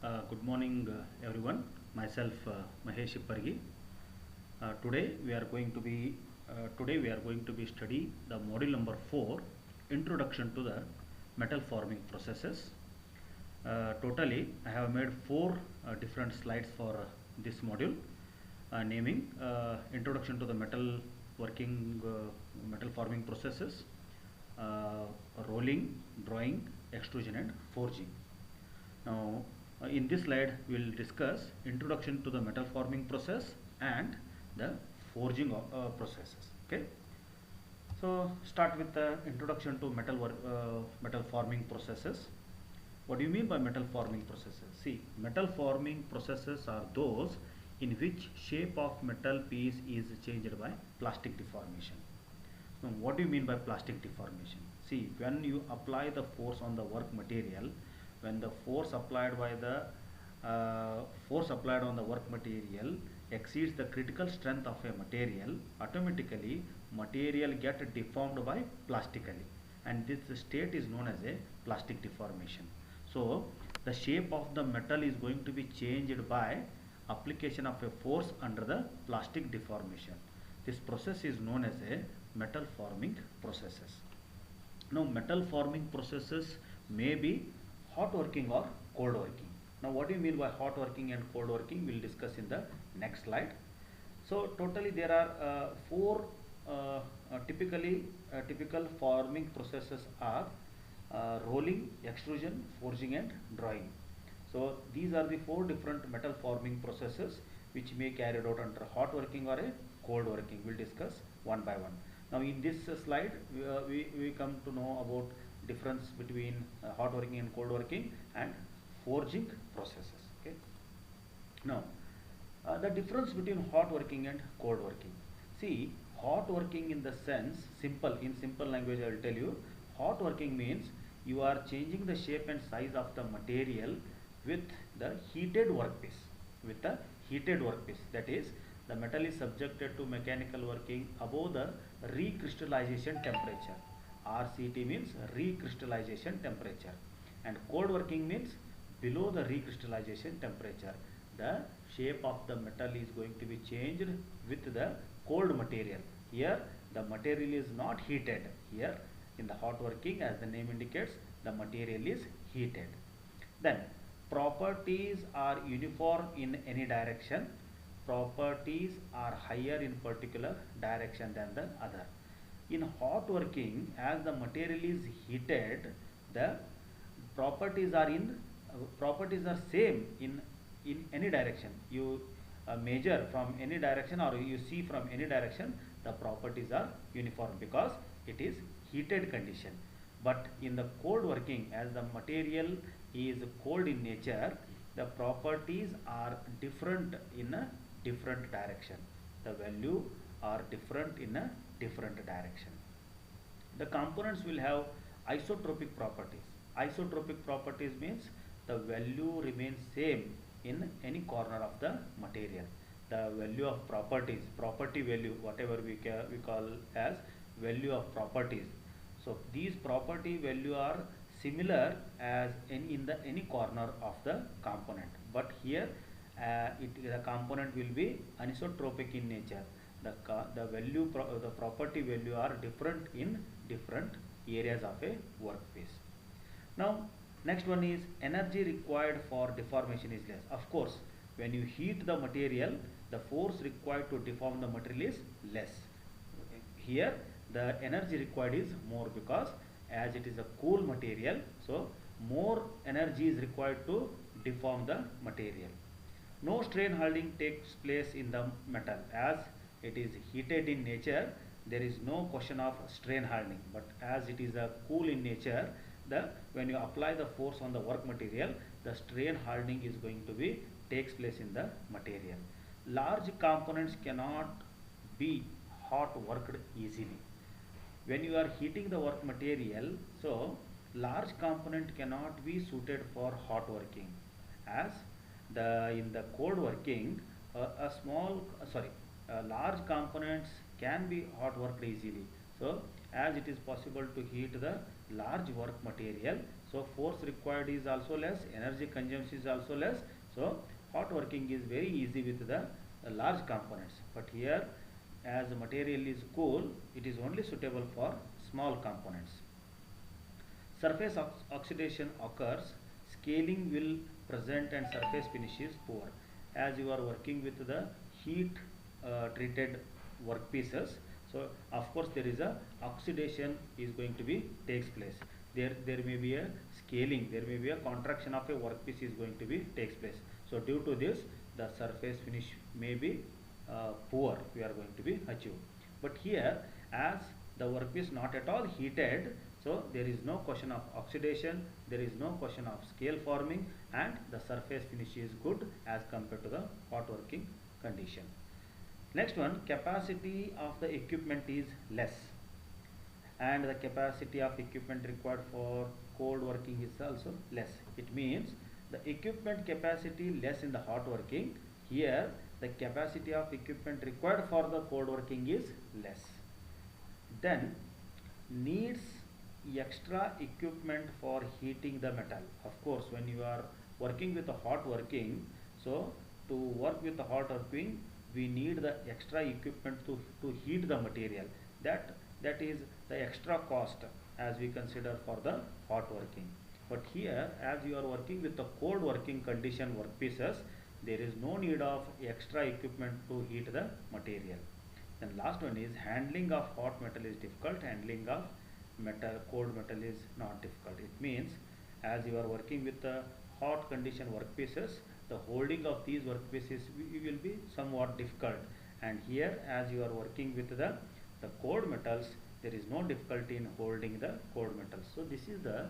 Good morning, everyone. Myself, Mahesh Ippargi. Today we are going to be study the module number 4, Introduction to the Metal Forming Processes. Totally, I have made four different slides for this module, naming Introduction to the Metal Forming Processes, rolling, drawing, extrusion, and forging. Now, in this slide, we will discuss introduction to the metal forming process and the forging processes. Okay. So, start with the introduction to metal forming processes. What do you mean by metal forming processes? See, metal forming processes are those in which shape of metal piece is changed by plastic deformation. Now, what do you mean by plastic deformation? See, when you apply the force on the work material, when the force applied on the work material exceeds the critical strength of a material, automatically material get deformed by plastically, and this state is known as a plastic deformation. So the shape of the metal is going to be changed by application of a force under the plastic deformation. This process is known as a metal forming processes. Now, metal forming processes may be hot working or cold working. Now, what do you mean by hot working and cold working? We'll discuss in the next slide. So, totally there are four typical forming processes are rolling, extrusion, forging, and drawing. So, these are the four different metal forming processes which may carried out under hot working or a cold working. We'll discuss one by one. Now, in this slide, we come to know about difference between hot working and cold working and forging processes. Okay. Now, the difference between hot working and cold working. See, hot working in the sense, in simple language I will tell you, hot working means you are changing the shape and size of the material with the heated workpiece. That is, the metal is subjected to mechanical working above the recrystallization temperature. RCT means recrystallization temperature, and cold working means below the recrystallization temperature. The shape of the metal is going to be changed with the cold material. Here the material is not heated. Here in the hot working, as the name indicates, the material is heated. Then properties are uniform in any direction. Properties are higher in particular direction than the other. In hot working, as the material is heated, the properties are same in any direction. You measure from any direction or you see from any direction, the properties are uniform because it is heated condition. But in the cold working, as the material is cold in nature, the properties are different in a different direction. The value are different in a different direction. The components will have isotropic properties. Isotropic properties means the value remains same in any corner of the material. The value of property value, whatever we call as value of properties. So these property value are similar as in any corner of the component, but here the component will be anisotropic in nature. The property value are different in different areas of a workpiece. Now, next one is energy required for deformation is less. Of course, when you heat the material, the force required to deform the material is less. Here, the energy required is more because as it is a cool material, so more energy is required to deform the material. No strain handling takes place in the metal. As it is heated in nature, there is no question of strain handling, but as it is a cool in nature, when you apply the force on the work material, the strain hardening is going to be takes place in the material. Large components cannot be hot worked easily. When you are heating the work material, so large component cannot be suited for hot working, as in the cold working, large components can be hot worked easily. So as it is possible to heat the large work material, So force required is also less, energy consumption is also less. So hot working is very easy with the large components. But here, as the material is cool, it is only suitable for small components. Surface oxidation occurs, scaling will present and surface finish is poor. As you are working with the heat treated workpieces, so of course there is a oxidation is going to be takes place. There may be a scaling, there may be a contraction of a workpiece is going to be takes place. So due to this, the surface finish may be poor we are going to be achieved. But here, as the workpiece not at all heated, so there is no question of oxidation, there is no question of scale forming, and the surface finish is good as compared to the hot working condition. Next one, capacity of the equipment is less, and the capacity of equipment required for cold working is also less. It means the equipment capacity less in the hot working. Here the capacity of equipment required for the cold working is less. Then needs extra equipment for heating the metal. Of course, when you are working with a hot working, so to work with the hot working, we need the extra equipment to heat the material. That is the extra cost as we consider for the hot working. But here, as you are working with the cold working condition workpieces, there is no need of extra equipment to heat the material. Then last one is handling of hot metal is difficult, handling of cold metal is not difficult. It means as you are working with the hot condition workpieces, the holding of these workpieces will be somewhat difficult. And here, as you are working with the cold metals, there is no difficulty in holding the cold metals. So this is the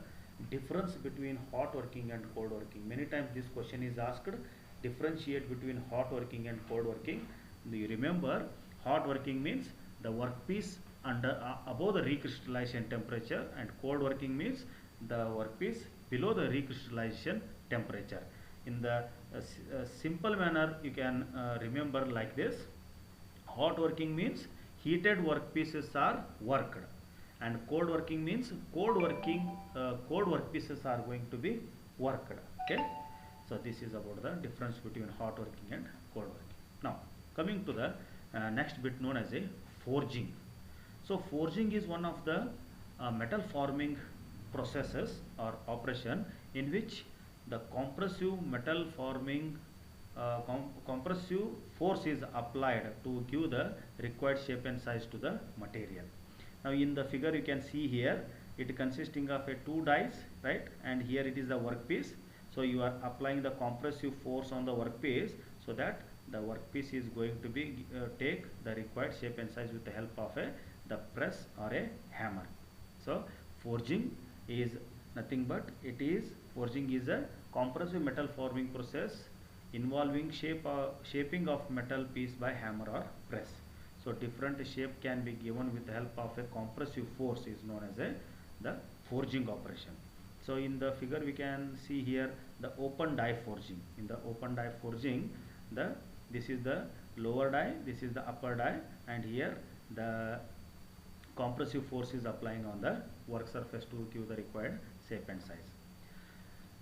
difference between hot working and cold working. Many times this question is asked, differentiate between hot working and cold working. You remember, hot working means the workpiece under above the recrystallization temperature, and cold working means the workpiece below the recrystallization temperature. In the simple manner, you can remember like this: hot working means heated workpieces are worked, and cold working means cold workpieces are going to be worked. Okay, so this is about the difference between hot working and cold working. Now coming to the next bit known as a forging. So forging is one of the metal forming processes or operation in which the compressive metal forming compressive force is applied to give the required shape and size to the material. Now in the figure you can see here, it consisting of a two dies, right, and here it is the workpiece. So you are applying the compressive force on the workpiece so that the workpiece is going to be take the required shape and size with the help of the press or a hammer. So forging is nothing but forging is a compressive metal forming process involving shaping of metal piece by hammer or press. So different shape can be given with the help of a compressive force is known as the forging operation. So in the figure we can see here the open die forging. In the open die forging, this is the lower die, this is the upper die, and here the compressive force is applying on the work surface to give the required shape and size.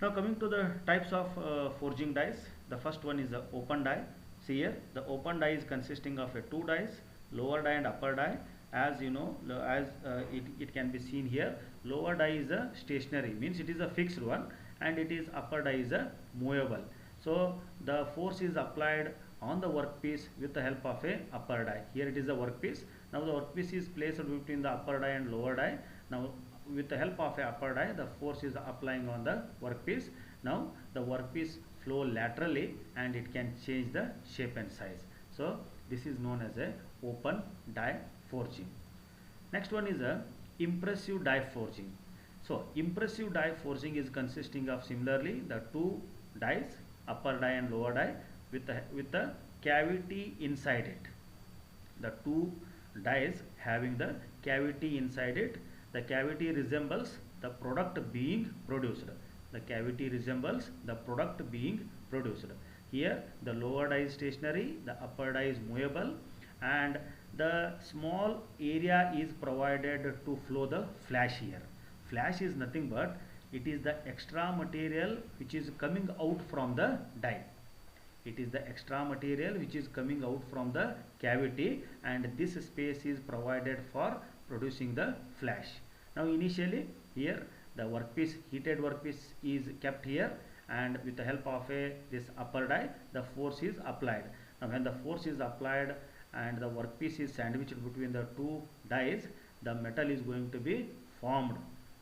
Now coming to the types of forging dies, the first one is the open die. See here, the open die is consisting of two dies, lower die and upper die. As you know, as it can be seen here, lower die is a stationary, means it is a fixed one, and it is upper die is a movable. So the force is applied on the workpiece with the help of a upper die. Here it is the workpiece. Now the workpiece is placed between the upper die and lower die. Now with the help of a upper die, the force is applying on the workpiece. Now the workpiece flow laterally and it can change the shape and size. So this is known as a open die forging. Next one is a impressive die forging. So impressive die forging is consisting of similarly the two dies, upper die and lower die, with the cavity inside it. The two dies having the cavity inside it. The cavity resembles the product being produced. The cavity resembles the product being produced. Here the lower die is stationary, the upper die is movable, and the small area is provided to flow the flash here. Flash is nothing but It is the extra material which is coming out from the die. It is the extra material which is coming out from the cavity, and this space is provided for producing the flash. Now initially here the workpiece, heated workpiece is kept here, and with the help of this upper die the force is applied. Now when the force is applied and the workpiece is sandwiched between the two dies, the metal is going to be formed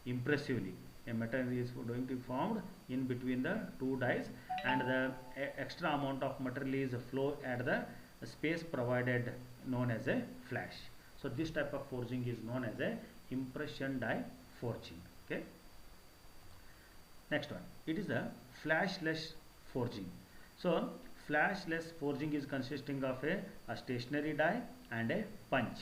impressively. A metal is going to be formed in between the two dies, and the extra amount of material is flow at the space provided, known as a flash. So this type of forging is known as a impression die forging. Okay. Next one, it is a flashless forging. So flashless forging is consisting of a stationary die and a punch.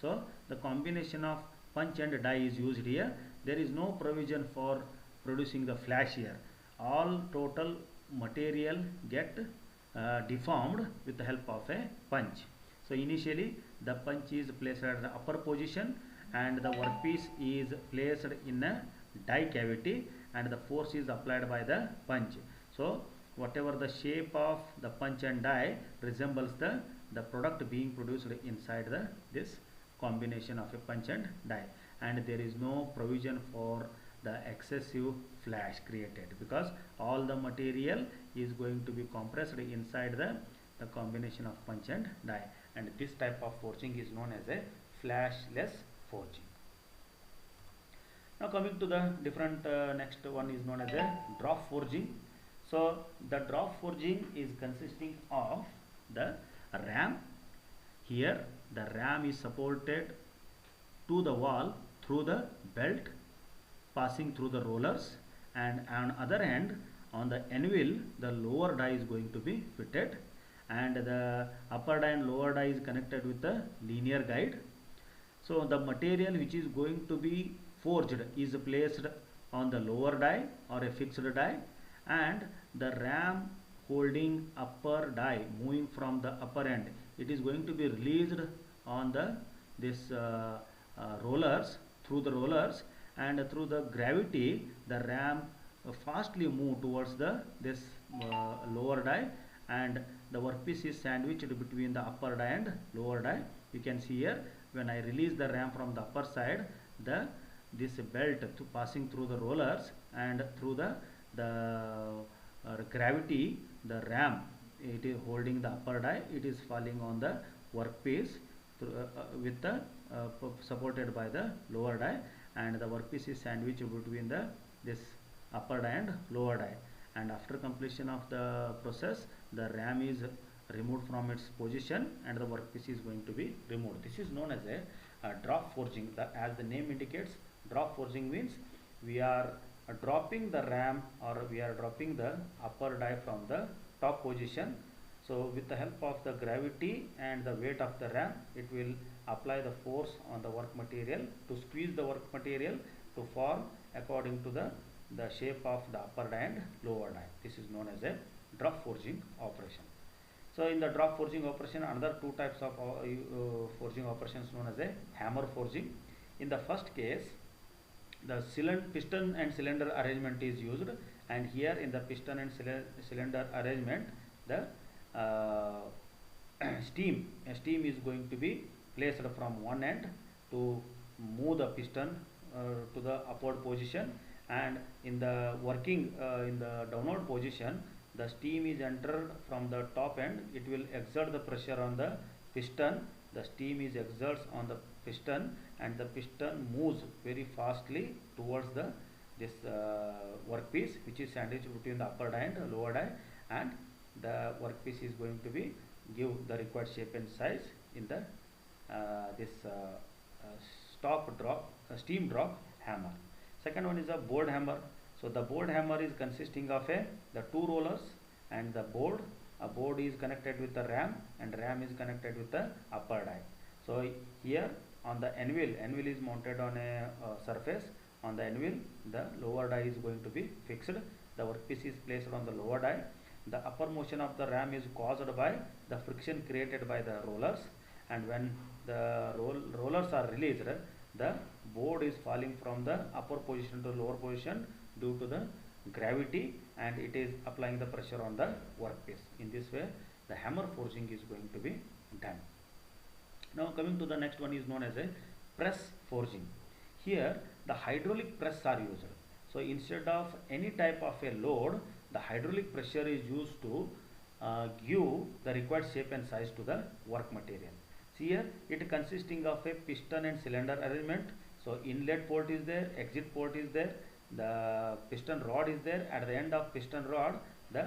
So the combination of punch and die is used here. There is no provision for producing the flash here. All total material get deformed with the help of a punch. So initially the punch is placed at the upper position, and the workpiece is placed in a die cavity, and the force is applied by the punch. So whatever the shape of the punch and die resembles the product being produced inside this combination of a punch and die, and there is no provision for the excessive flash created, because all the material is going to be compressed inside the combination of punch and die, and this type of forging is known as a flashless forging. Now coming to the different next one is known as a drop forging. So the drop forging is consisting of the ram. Here the ram is supported to the wall through the belt passing through the rollers, and on other hand on the anvil the lower die is going to be fitted, and the upper die and lower die is connected with the linear guide. So the material which is going to be forged is placed on the lower die or a fixed die, and the ram holding upper die moving from the upper end, it is going to be released on the rollers, through the rollers, and through the gravity the ram fastly move towards this lower die, and the workpiece is sandwiched between the upper die and lower die. You can see here, when I release the ram from the upper side, this belt passing through the rollers, and through the gravity the ram, it is holding the upper die, it is falling on the workpiece with the supported by the lower die, and the workpiece is sandwiched between this upper die and lower die, and after completion of the process the ram is removed from its position and the workpiece is going to be removed. This is known as a drop forging. As the name indicates, drop forging means we are dropping the ram, or we are dropping the upper die from the top position. So with the help of the gravity and the weight of the ram, it will apply the force on the work material to squeeze the work material to form according to the shape of the upper die and lower die. This is known as a drop forging operation. So in the drop forging operation, another two types of forging operations known as a hammer forging. In the first case, the piston and cylinder arrangement is used, and here in the piston and cylinder arrangement the steam is going to be placed from one end to move the piston to the upward position, and in the working in the downward position the steam is entered from the top end. It will exert the pressure on the piston, the steam is exerts on the piston, and the piston moves very fastly towards this workpiece, which is sandwiched between the upper die and lower die, and the workpiece is going to be give the required shape and size in the steam drop hammer. Second one is a board hammer. So the board hammer is consisting of the two rollers and the board. A board is connected with the ram, and ram is connected with the upper die. So here on the anvil is mounted on a surface. On the anvil the lower die is going to be fixed. The workpiece is placed on the lower die. The upper motion of the ram is caused by the friction created by the rollers, and when the rollers are released, the board is falling from the upper position to lower position due to the gravity, and it is applying the pressure on the workpiece. In this way the hammer forging is going to be done. Now coming to the next one is known as a press forging. Here the hydraulic press are used. So instead of any type of a load, the hydraulic pressure is used to give the required shape and size to the work material. See here, it consisting of a piston and cylinder arrangement. So inlet port is there, exit port is there, the piston rod is there. At the end of piston rod, the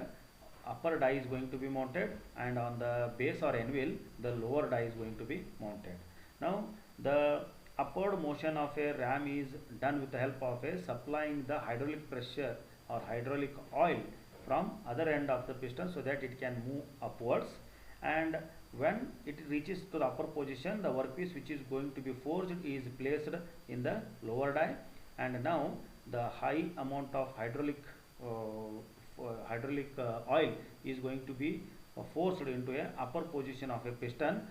upper die is going to be mounted, and on the base or anvil the lower die is going to be mounted. Now the upward motion of a ram is done with the help of a supplying the hydraulic pressure or hydraulic oil from other end of the piston, so that it can move upwards, and when it reaches to the upper position, the workpiece which is going to be forged is placed in the lower die, and now the high amount of hydraulic oil is going to be forced into a upper position of a piston,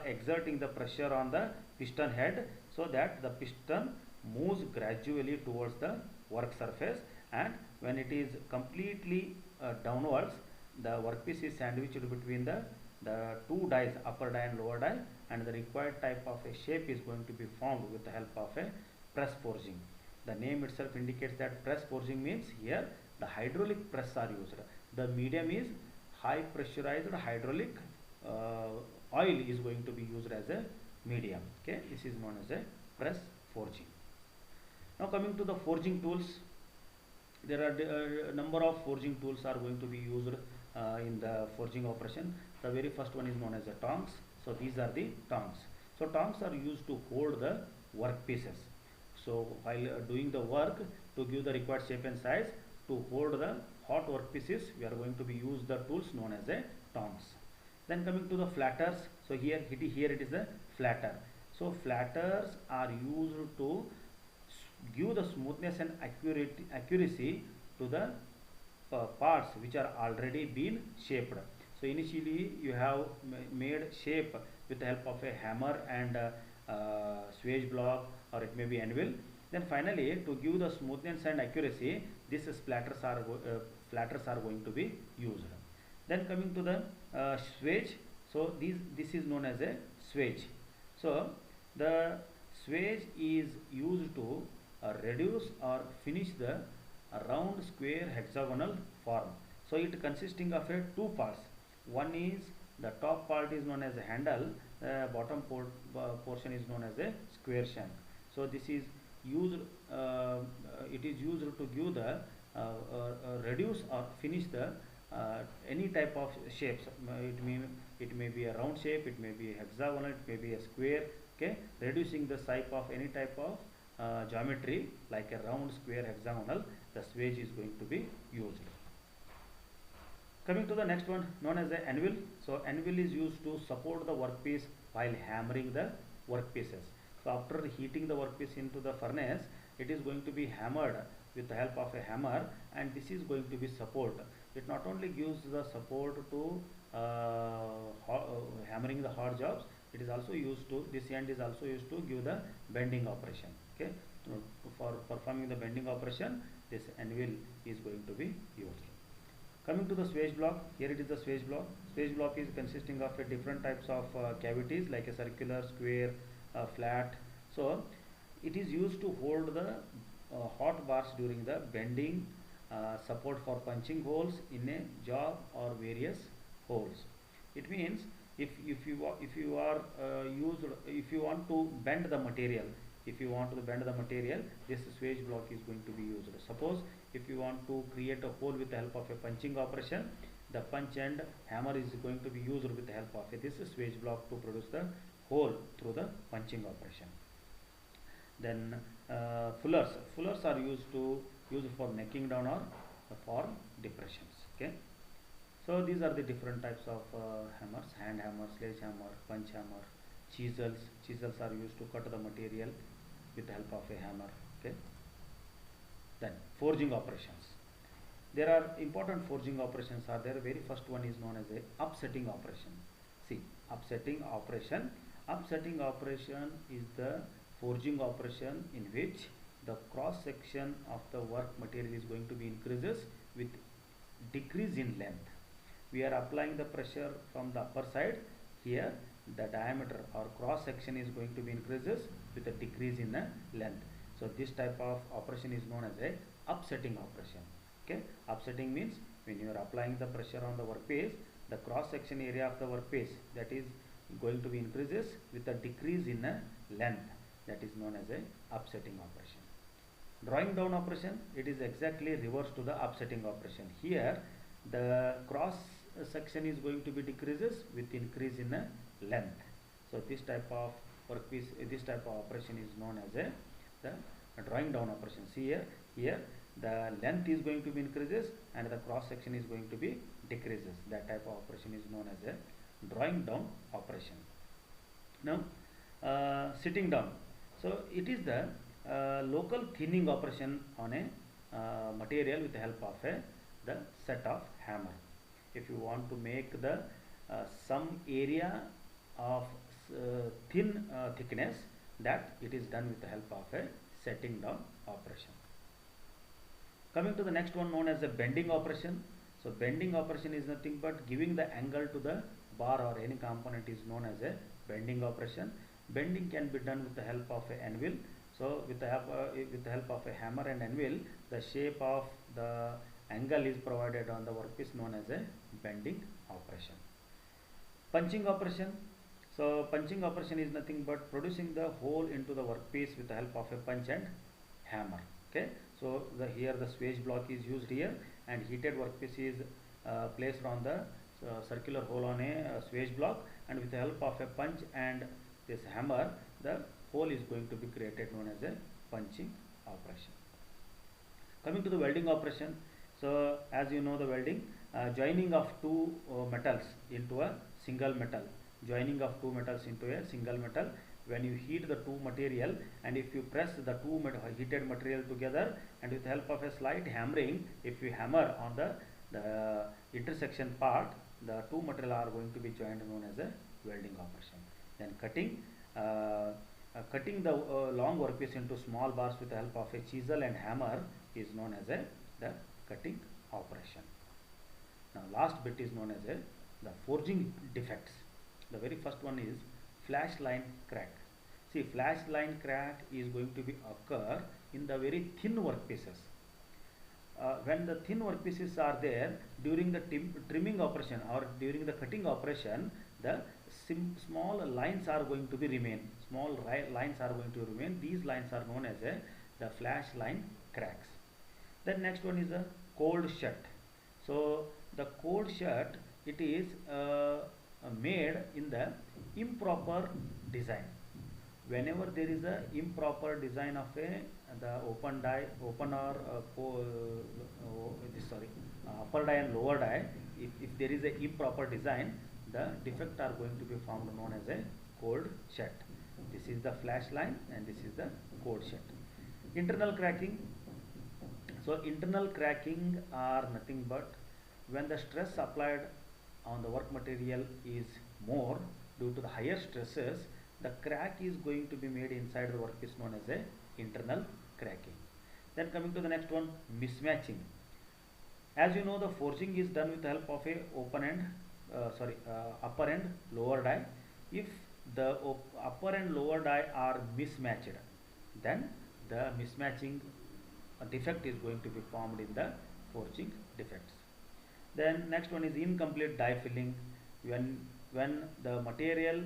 exerting the pressure on the piston head, so that the piston moves gradually towards the work surface, and when it is completely downwards, the workpiece is sandwiched between the two dies, upper die and lower die, and the required type of a shape is going to be formed with the help of a press forging. The name itself indicates that press forging means here the hydraulic press are used. The medium is high pressurized hydraulic oil is going to be used as a medium. Okay, this is known as a press forging. Now coming to the forging tools, there are number of forging tools are going to be used in the forging operation. The very first one is known as the tongs. So these are the tongs. So tongs are used to hold the work pieces. So while doing the work, to give the required shape and size, to hold the hot work pieces, we are going to be use the tools known as a tongs. Then coming to the flatters. So here it is a flatter. So flatters are used to give the smoothness and accuracy to the parts which are already been shaped. So initially you have made shape with the help of a hammer and swage block, or it may be anvil. Then finally, to give the smoothness and accuracy, these flatters are going to be used. Then coming to the swage. So this is known as a swage. So the swage is used to reduce or finish the round, square, hexagonal form. So it consisting of two parts. One is the top part is known as a handle, bottom portion is known as a square shank. So this is used, it is used to give the reduce or finish the any type of shapes. It may be a round shape, it may be a hexagonal, it may be a square. Okay, reducing the size of any type of geometry like a round, square, hexagonal, the swage is going to be used. Coming to the next one, known as the anvil. So anvil is used to support the workpiece while hammering the workpieces. So after heating the workpiece into the furnace, it is going to be hammered with the help of a hammer, and this is going to be support. It not only gives the support to hammering the hard jobs, it is also used to, this end is also used to give the bending operation. Okay, for performing the bending operation, this anvil is going to be used. Coming to the swage block, here it is the swage block. Swage block is consisting of different types of cavities like a circular, square, flat. So it is used to hold the hot bars during the bending, support for punching holes in a job or various holes. It means if you want to bend the material, this swage block is going to be used. Suppose if you want to create a hole with the help of a punching operation, the punch and hammer is going to be used with the help of this swage block to produce the hole through the punching operation. Then fullers are used for necking down or for depressions. Okay, so these are the different types of hammers: hand hammer, sledgehammer, punch hammer, chisels. Chisels are used to cut the material with the help of a hammer. Okay. Then forging operations. There are important forging operations are there. Very first one is known as a upsetting operation. See, upsetting operation. Upsetting operation is the forging operation in which the cross section of the work material is going to be increases with decrease in length. We are applying the pressure from the upper side. Here the diameter or cross section is going to be increases with a decrease in the length. So this type of operation is known as a upsetting operation. Okay, upsetting means when you are applying the pressure on the workpiece, the cross section area of the workpiece, that is going to be increases with a decrease in a length, that is known as a upsetting operation. Drawing down operation, it is exactly reverse to the upsetting operation. Here the cross section is going to be decreases with increase in a length. So this type of workpiece, this type of operation is known as the drawing down operation. See here the length is going to be increases and the cross section is going to be decreases. That type of operation is known as a drawing down operation. Now sitting down, so it is the local thinning operation on a material with the help of the set of hammer. If you want to make the some area of thin thickness, that it is done with the help of a setting down operation. Coming to the next one, known as a bending operation. So bending operation is nothing but giving the angle to the bar or any component is known as a bending operation. Bending can be done with the help of a anvil. So with the help of a hammer and anvil, the shape of the angle is provided on the workpiece, known as a bending operation. Punching operation. So punching operation is nothing but producing the hole into the workpiece with the help of a punch and hammer. Okay, so here the swage block is used here, and heated workpiece is placed on the circular hole on a swage block, and with the help of a punch and this hammer, the hole is going to be created, known as a punching operation. Coming to the welding operation. So as you know, the welding, joining of two metals into a single metal, joining of two metals into a single metal. When you heat the two material, and if you press the two heated material together, and with the help of a slight hammering, if you hammer on the intersection part, the two material are going to be joined, known as a welding operation. Then cutting the long workpiece into small bars with the help of a chisel and hammer is known as the cutting operation. Now last bit is known as the forging defects. The very first one is flash line crack. See, flash line crack is going to be occur in the very thin workpieces. When the thin workpieces are there, during the trimming operation or during the cutting operation, the small lines are going to be remain. Small lines are going to remain. These lines are known as the flash line cracks. Then next one is the cold shut. So the cold shut, it is made in the improper design. Whenever there is a improper design of the upper die and lower die, if there is a improper design, the defect are going to be found, known as a cold shut. This is the flash line and this is the cold shut. Internal cracking. So internal cracking are nothing but when the stress applied on the work material is more, due to the higher stresses, the crack is going to be made inside the workpiece, known as a internal cracking. Then coming to the next one, mismatching. As you know, the forging is done with the help of a upper and lower die. If the upper and lower die are mismatched, then the mismatching defect is going to be formed in the forging defects. Then next one is incomplete die filling. When the material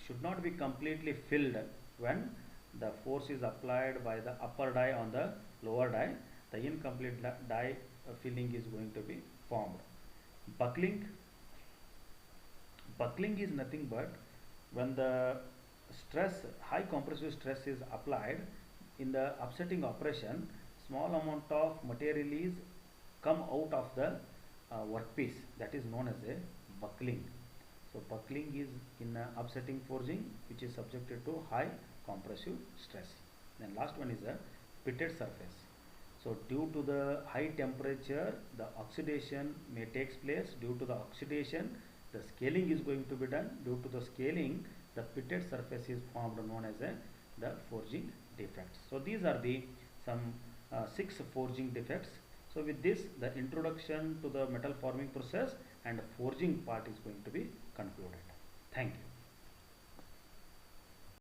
should not be completely filled, when the force is applied by the upper die on the lower die, the incomplete die filling is going to be formed. Buckling. Buckling is nothing but when the high compressive stress is applied in the upsetting operation, small amount of material is come out of the workpiece, that is known as a buckling. So buckling is in upsetting forging, which is subjected to high compressive stress. Then last one is a pitted surface. So due to the high temperature, the oxidation may takes place. Due to the oxidation, the scaling is going to be done. Due to the scaling, the pitted surface is formed, known as the forging defects. So these are the some 6 forging defects. So with this, the introduction to the metal forming process and forging part is going to be concluded. Thank you.